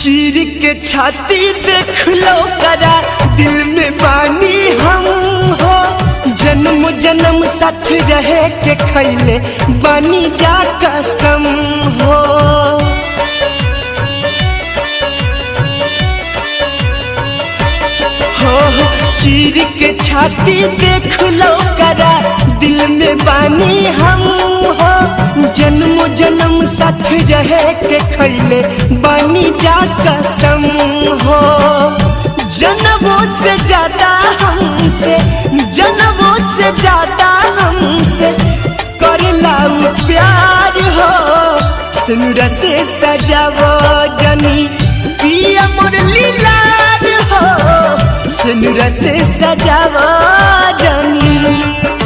चीर के छाती देख लो करा दिल में बानी हम हो। जन्म जन्म साथ रहे के खैले बानी जा कसम हो। चीर के छाती देख लो करा दिल में बानी हम हो। जन्म जन्म साथ रहे के खैले बानी जा कसम हो। जन्मों से ज्यादा हमसे जन्मों से ज्यादा हमसे करला प्यार हो। सिनुरा से सजावो जनी पिया मुरली लाल हो। सिनुरा से सजावो जनी।